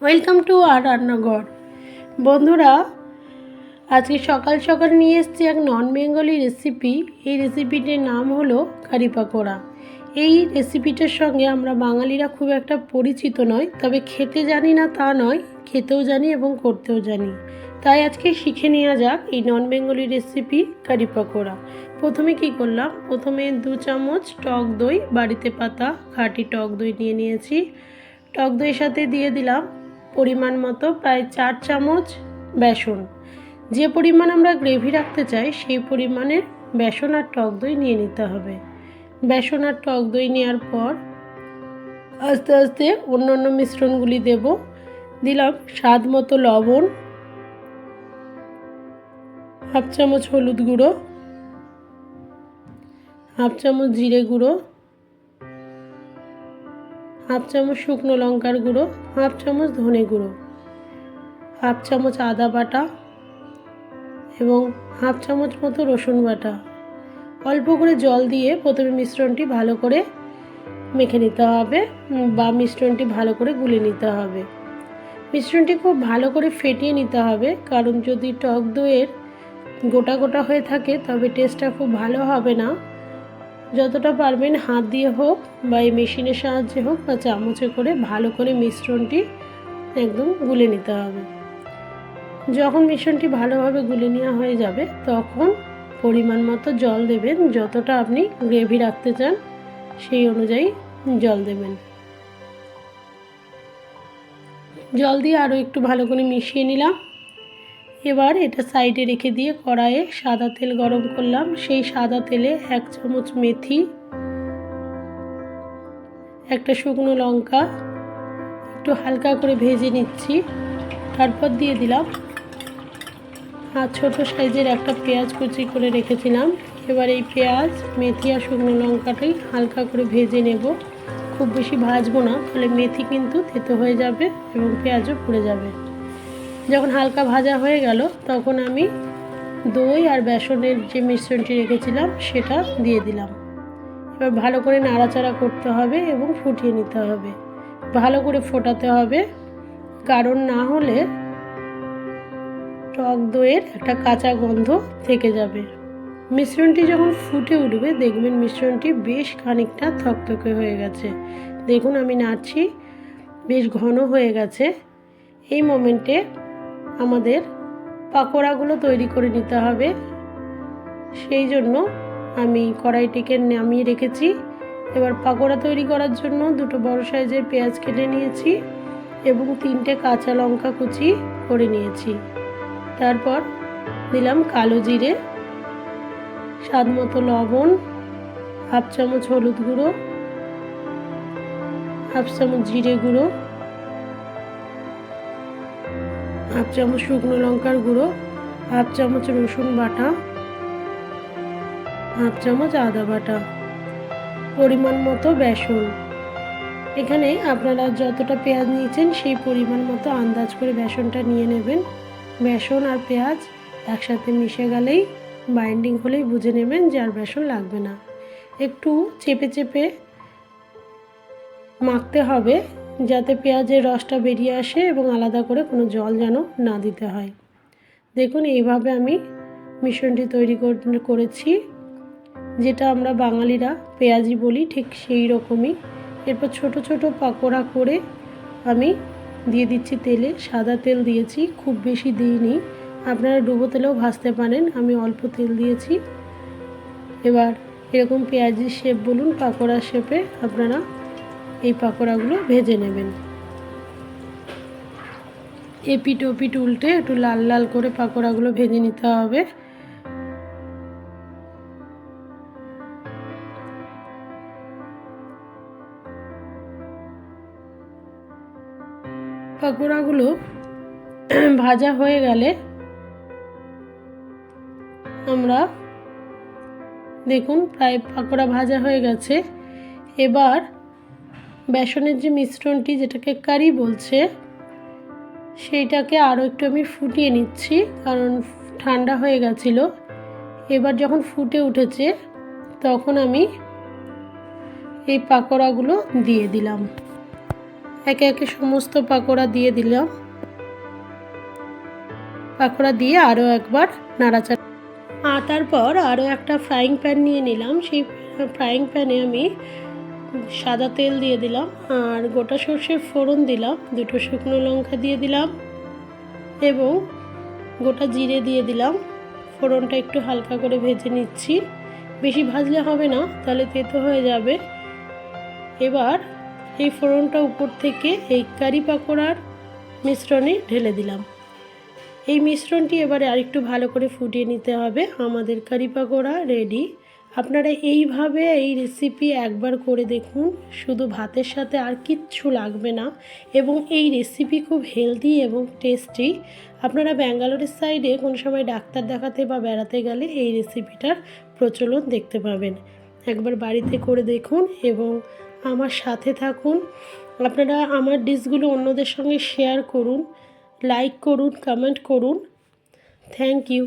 Welcome to আর রান্নাঘর। বন্ধুরা, আজকে সকাল সকাল নিয়ে এসেছি এক নন বেঙ্গলি রেসিপি। এই রেসিপিটির নাম হলো কারি পাকোড়া। এই রেসিপিটার সঙ্গে আমরা বাঙালিরা খুব একটা পরিচিত নয়, তবে খেতে জানি না তা নয়, খেতেও জানি এবং করতেও জানি। তাই আজকে শিখে নেওয়া যাক এই নন বেঙ্গলি রেসিপি কারি পাকোড়া। প্রথমে কি করলাম, প্রথমে 2 চামচ টক দই, বাড়িতে পাতা খাঁটি টক দই নিয়ে নিয়েছি। টক দইয়ের সাথে দিয়ে দিলাম পরিমাণ মতো প্রায় 4 চামচ বেসন। যে পরিমাণ আমরা গ্রেভি রাখতে চাই সেই পরিমাণের বেসন আর টক দই নিয়ে নিতে হবে। বেসন আর টক দই নেওয়ার পর আস্তে আস্তে অন্যান্য মিশ্রণগুলি দেব। দিলাম স্বাদ মতো লবণ, হাফ চামচ হলুদ গুঁড়ো, হাফ চামচ জিরে গুঁড়ো, হাফ চামচ শুকনো লঙ্কার গুঁড়ো, হাফ চামচ ধনে গুঁড়ো, হাফ চামচ আদা বাটা এবং হাফ চামচ মতো রসুন বাটা। অল্প করে জল দিয়ে প্রথমে মিশ্রণটি ভালো করে মেখে নিতে হবে বা মিশ্রণটি ভালো করে গুলে নিতে হবে। মিশ্রণটি খুব ভালো করে ফেটিয়ে নিতে হবে, কারণ যদি টক দইয়ের গোটা গোটা হয়ে থাকে তবে টেস্টটা খুব ভালো হবে না। যতটা পারবেন হাত দিয়ে হোক বা এই মেশিনের সাহায্যে হোক বা চামচে করে ভালো করে মিশ্রণটি একদম গুলে নিতে হবে। যখন মিশ্রণটি ভালোভাবে গুলে নেওয়া হয়ে যাবে তখন পরিমাণ মতো জল দেবেন। যতটা আপনি গ্রেভি রাখতে চান সেই অনুযায়ী জল দেবেন। জল দিয়ে আরও একটু ভালো করে মিশিয়ে নিলাম। এবার এটা সাইডে রেখে দিয়ে কড়াইয়ে সাদা তেল গরম করলাম। সেই সাদা তেলে 1 চামচ মেথি, একটা শুকনো লঙ্কা একটু হালকা করে ভেজে নিচ্ছি। তারপর দিয়ে দিলাম ছোটো সাইজের একটা পেঁয়াজ কুচি করে রেখেছিলাম। এবার এই পেঁয়াজ, মেথি আর শুকনো লঙ্কাটাই হালকা করে ভেজে নেব। খুব বেশি ভাজবো না, তাহলে মেথি কিন্তু তেতো হয়ে যাবে এবং পেঁয়াজও পুড়ে যাবে। যখন হালকা ভাজা হয়ে গেল তখন আমি দই আর বেসনের যে মিশ্রণটি রেখেছিলাম সেটা দিয়ে দিলাম। এবার ভালো করে নাড়াচাড়া করতে হবে এবং ফুটিয়ে নিতে হবে। ভালো করে ফোটাতে হবে, কারণ না হলে টক দইয়ের একটা কাঁচা গন্ধ থেকে যাবে। মিশ্রণটি যখন ফুটে উঠবে দেখবেন মিশ্রণটি বেশ খানিকটা থকথকে হয়ে গেছে। দেখুন আমি নাড়ছি, বেশ ঘন হয়ে গেছে। এই মোমেন্টে আমাদের পাকোড়াগুলো তৈরি করে নিতে হবে। সেই জন্য আমি কড়াইটিকে নামিয়ে রেখেছি। এবার পাকোড়া তৈরি করার জন্য 2টো বড় সাইজের পেঁয়াজ কেটে নিয়েছি এবং 3টে কাঁচা লঙ্কা কুচি করে নিয়েছি। তারপর দিলাম কালো জিরে, স্বাদ মতো লবণ, হাফ চামচ হলুদ গুঁড়ো, হাফ চামচ জিরে গুঁড়ো, হাফ চামচ শুকনো লঙ্কার গুঁড়ো, হাফ চামচ রসুন বাটা, হাফ চামচ আদা বাটা, পরিমাণ মতো বেসন। এখানে আপনারা যতটা পেঁয়াজ নিয়েছেন সেই পরিমাণ মতো আন্দাজ করে বেসনটা নিয়ে নেবেন। বেসন আর পেঁয়াজ একসাথে মিশে গেলেই, বাইন্ডিং হলেই বুঝে নেবেন যে আর বেসন লাগবে না। একটু চেপে চেপে মাখতে হবে যাতে পেঁয়াজের রসটা বেরিয়ে আসে এবং আলাদা করে কোনো জল যেন না দিতে হয়। দেখুন এইভাবে আমি মিশ্রণটি তৈরি করেছি, যেটা আমরা বাঙালিরা পেঁয়াজি বলি, ঠিক সেই রকমই। এরপর ছোট ছোট পাকোড়া করে আমি দিয়ে দিচ্ছি তেলে। সাদা তেল দিয়েছি, খুব বেশি দিইনি, আপনারা ডুবো তেলেও ভাজতে পারেন, আমি অল্প তেল দিয়েছি। এবার এরকম পেঁয়াজির শেপ বলুন, পাকোড়ার শেপে আপনারা এই পাকোড়াগুলো ভেজে নেবেন। এপিট ওপিট উল্টে একটু লাল লাল করে পাকোড়াগুলো ভেজে নিতে হবে। পাকোড়াগুলো ভাজা হয়ে গেলে আমরা দেখুন প্রায় পাকোড়া ভাজা হয়ে গেছে। এবার বেসনের যে মিশ্রণটি, যেটাকে কারি বলছে, সেইটাকে আরও একটু আমি ফুটিয়ে নিচ্ছি, কারণ ঠান্ডা হয়ে গেছিলো। এবার যখন ফুটে উঠেছে তখন আমি এই পাকোড়াগুলো দিয়ে দিলাম। একে একে সমস্ত পাকোড়া দিয়ে দিলাম। পাকোড়া দিয়ে আরও একবার নাড়াচাড়া, আর তারপর আরও একটা ফ্রাইং প্যান নিয়ে নিলাম। সেই ফ্রাইং প্যানে আমি সাদা তেল দিয়ে দিলাম আর গোটা সর্ষের ফোড়ন দিলাম, 2টো শুকনো লঙ্কা দিয়ে দিলাম এবং গোটা জিরে দিয়ে দিলাম। ফোড়নটা একটু হালকা করে ভেজে নিচ্ছি, বেশি ভাজলে হবে না, তাহলে তেতো হয়ে যাবে। এবার এই ফোড়নটা উপর থেকে এই কারি পাকোড়ার মিশ্রণে ঢেলে দিলাম। এই মিশ্রণটি এবারে আরেকটু ভালো করে ফুটিয়ে নিতে হবে। আমাদের কারি পাকোড়া রেডি। আপনারা এইভাবে এই রেসিপি একবার করে দেখুন, শুধু ভাতের সাথে আর কিচ্ছু লাগবে না এবং এই রেসিপি খুব হেলদি এবং টেস্টি। আপনারা ব্যাঙ্গালোরের সাইডে কোনো সময় ডাক্তার দেখাতে বা বেড়াতে গেলে এই রেসিপিটার প্রচলন দেখতে পাবেন। একবার বাড়িতে করে দেখুন এবং আমার সাথে থাকুন। আপনারা আমার ডিশগুলো অন্যদের সঙ্গে শেয়ার করুন, লাইক করুন, কমেন্ট করুন। Thank you.